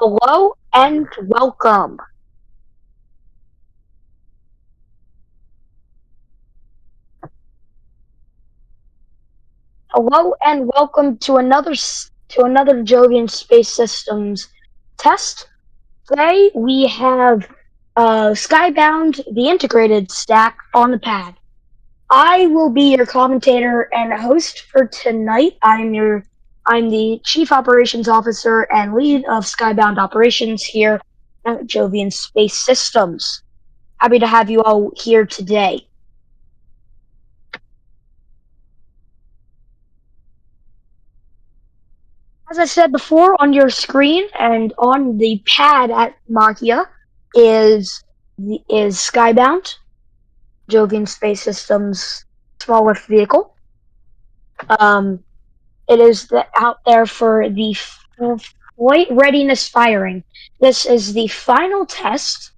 Hello and welcome. Hello and welcome to another Jovian Space Systems test. Today we have Skybound, the Integrated stack on the pad. I will be your commentator and host for tonight. I'm the Chief Operations Officer and lead of Skybound operations here at Jovian Space Systems. Happy to have you all here today. As I said before, on your screen and on the pad at Machia is Skybound, Jovian Space Systems' smallest vehicle. It is out there for the flight readiness firing. This is the final test,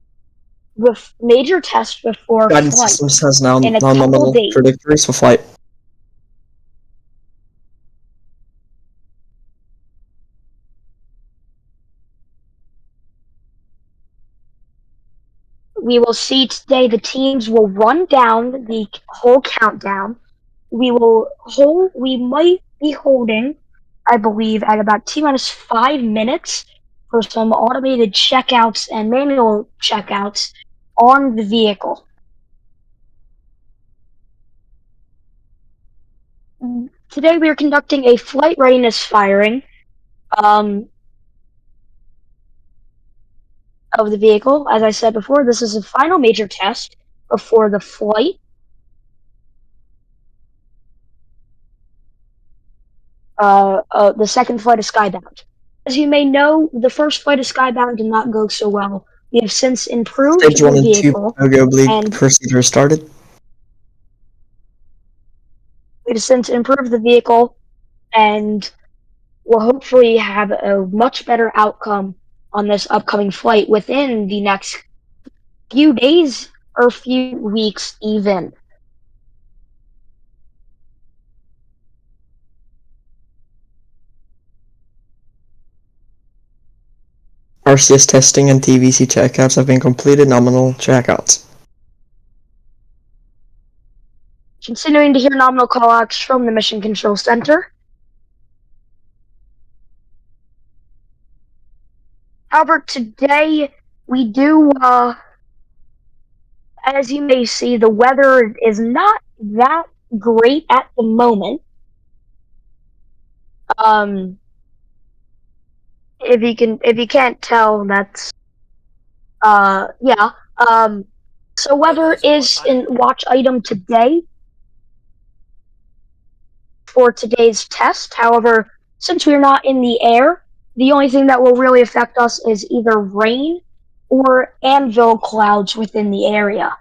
with major test before Guidance flight systems has now in a nominal couple days. trajectories for flight. We will see today the teams will run down the whole countdown. We might be holding, I believe, at about T-minus 5 minutes for some automated checkouts and manual checkouts on the vehicle. Today we are conducting a flight readiness firing of the vehicle. As I said before, this is a final major test before the flight. The second flight of Skybound. As you may know, the first flight of Skybound did not go so well. We have since improved Stage 1 the and 2 vehicle, arguably and procedure started. we've since improved the vehicle, and we'll hopefully have a much better outcome on this upcoming flight within the next few days or few weeks even. RCS testing and TVC checkouts have been completed. Nominal checkouts. Continuing to hear nominal callouts from the Mission Control Center. However, today we do, as you may see, the weather is not that great at the moment. If you can't tell, that's, yeah. So weather is in watch item today for today's test. However, since we're not in the air, the only thing that will really affect us is either rain or anvil clouds within the area.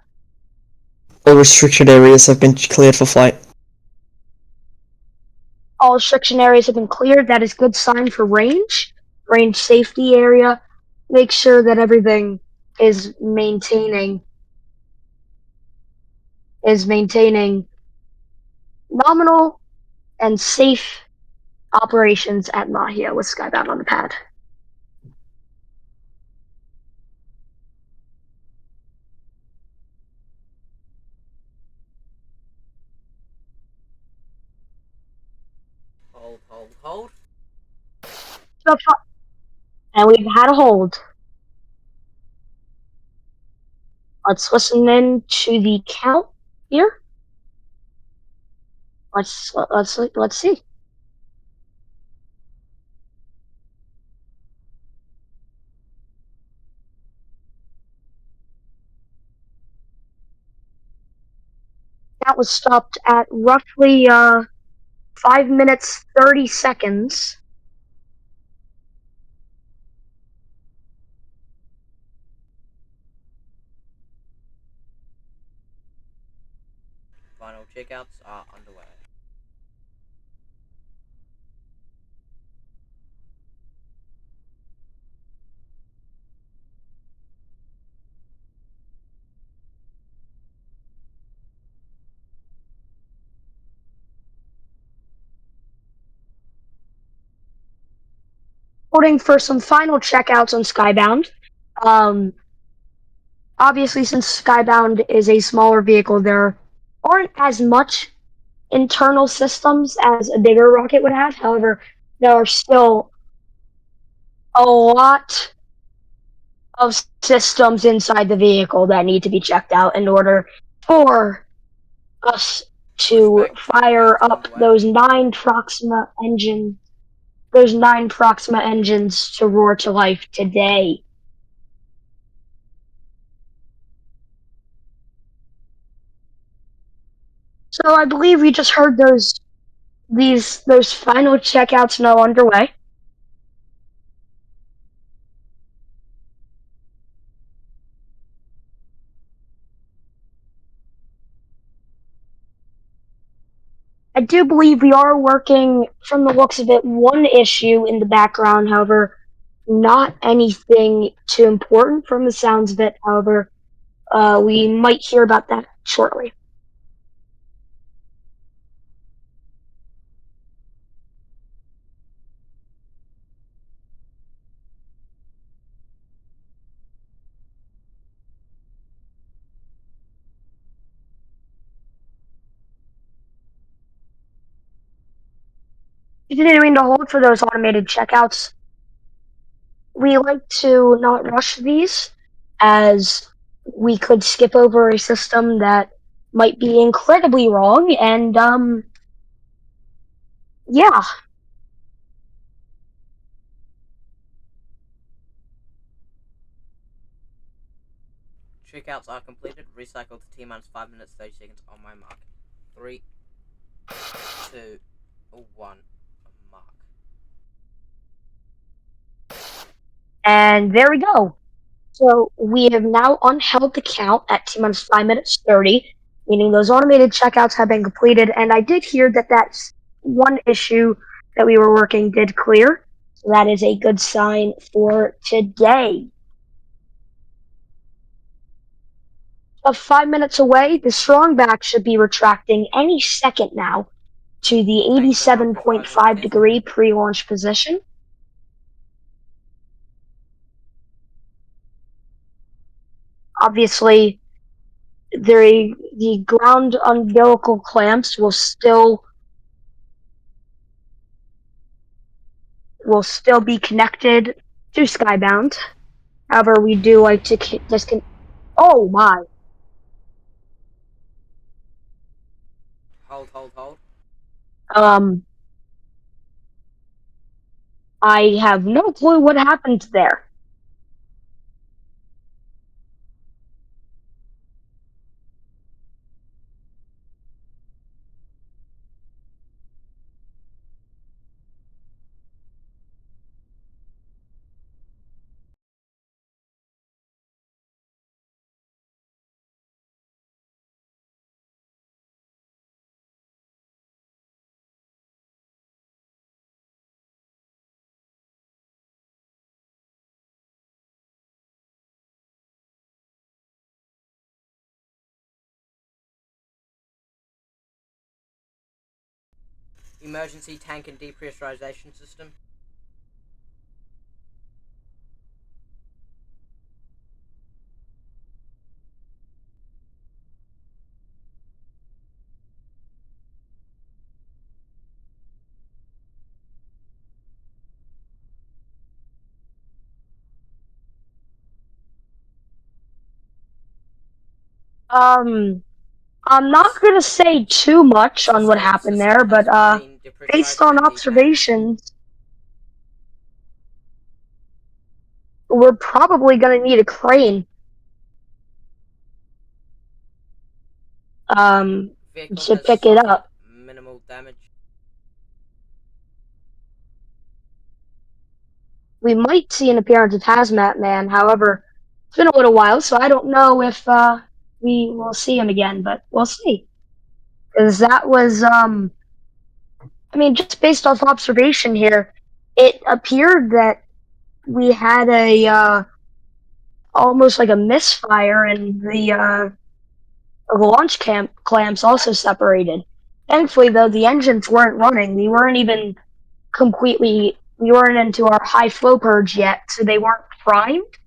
All restricted areas have been cleared for flight. All restriction areas have been cleared. That is good sign for range safety area. Make sure that everything is maintaining nominal and safe operations at Mahia with Skybound on the pad. Hold. And we've had a hold. Let's listen in to the count here. Let's see. That was stopped at roughly 5 minutes 30 seconds. Final checkouts are underway. holding for some final checkouts on Skybound. Um, Obviously, since Skybound is a smaller vehicle, there aren't as much internal systems as a bigger rocket would have. However, there are still a lot of systems inside the vehicle that need to be checked out in order for us to Pushback fire checkouts up underway. those 9 Proxima engines to roar to life today. So I believe we just heard those final checkouts now underway. I do believe we are working, from the looks of it, one issue in the background, however, not anything too important from the sounds of it. However, we might hear about that shortly. Continuing to hold for those automated checkouts, we like to not rush these, as we could skip over a system that might be incredibly wrong, and yeah. Checkouts are completed. Recycle to T-minus 5 minutes 30 seconds on my mark. 3, 2, 1, mark. And there we go. So we have now unheld the count at T-minus 5 minutes 30, meaning those automated checkouts have been completed. And I did hear that that's one issue that we were working did clear. So that is a good sign for today. 5 minutes away, the strong back should be retracting any second now to the 87.5 degree pre-launch position. Obviously, the ground umbilical clamps will still be connected to Skybound. However, we do like to disconnect. Oh my! Hold. I have no clue what happened there. Emergency tank and depressurization system. I'm not gonna say too much on what happened there, but based on observations, we're probably gonna need a crane. To pick it up. Minimal damage. We might see an appearance of Hazmat Man. However, it's been a little while, so I don't know if we will see him again, but we'll see. Because that was, just based off observation here, it appeared that we had a almost like a misfire, and the launch clamps also separated. Thankfully, though, the engines weren't running. We weren't even completely we weren't into our high flow purge yet, so they weren't primed,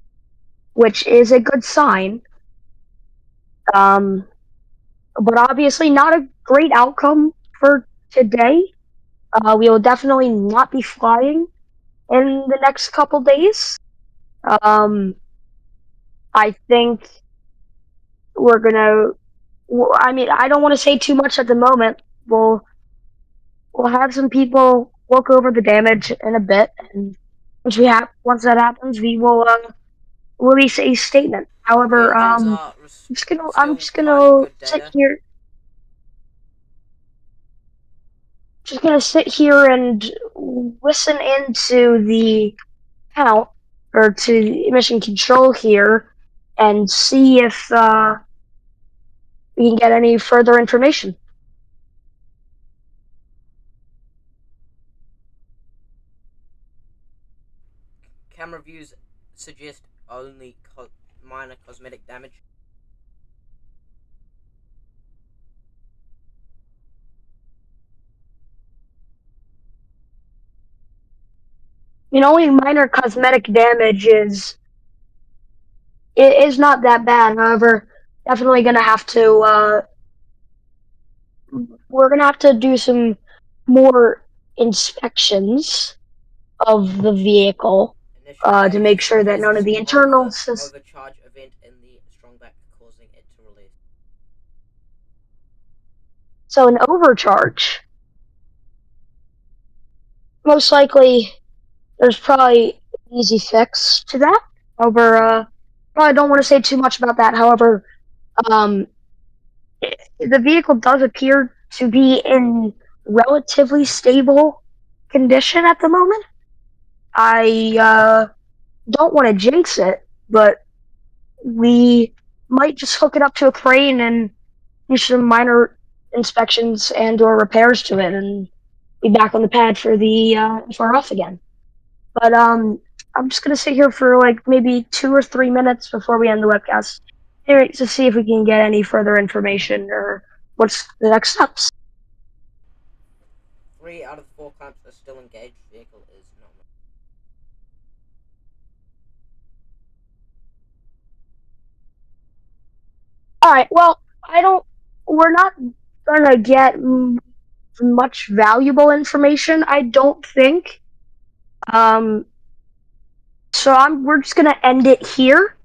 which is a good sign. But obviously not a great outcome for today. We will definitely not be flying in the next couple days. I think we're gonna. I mean, I don't want to say too much at the moment. We'll have some people look over the damage in a bit, and once that happens, we will release a statement. The However, engines are I'm still just providing gonna good data. sit here and listen into the count or to the mission control here and see if we can get any further information. Camera views suggest only minor cosmetic damage. I mean, only minor cosmetic damage is not that bad. However, definitely gonna have to we're gonna have to do some more inspections of the vehicle Initial to gauge make sure that none of suggests the internal systems. overcharge event in the strongback causing it to release. So an overcharge. Most likely, there's probably an easy fix to that. However, probably don't want to say too much about that. However, um, the vehicle does appear to be in relatively stable condition at the moment. I don't want to jinx it, but we might just hook it up to a crane and do some minor inspections and or repairs to it and be back on the pad for the for off again. But I'm just gonna sit here for like maybe 2 or 3 minutes before we end the webcast here to see if we can get any further information or what's the next steps. 3 out of 4 clamps are still engaged. Vehicle is normal. All right. Well, we're not gonna get much valuable information, I don't think. So we're just gonna end it here.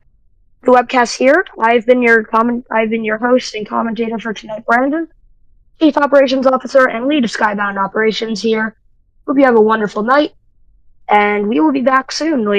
The webcast here. I've been your host and commentator for tonight, Brandon, Chief Operations Officer and lead of Skybound Operations here. Hope you have a wonderful night, and we will be back soon.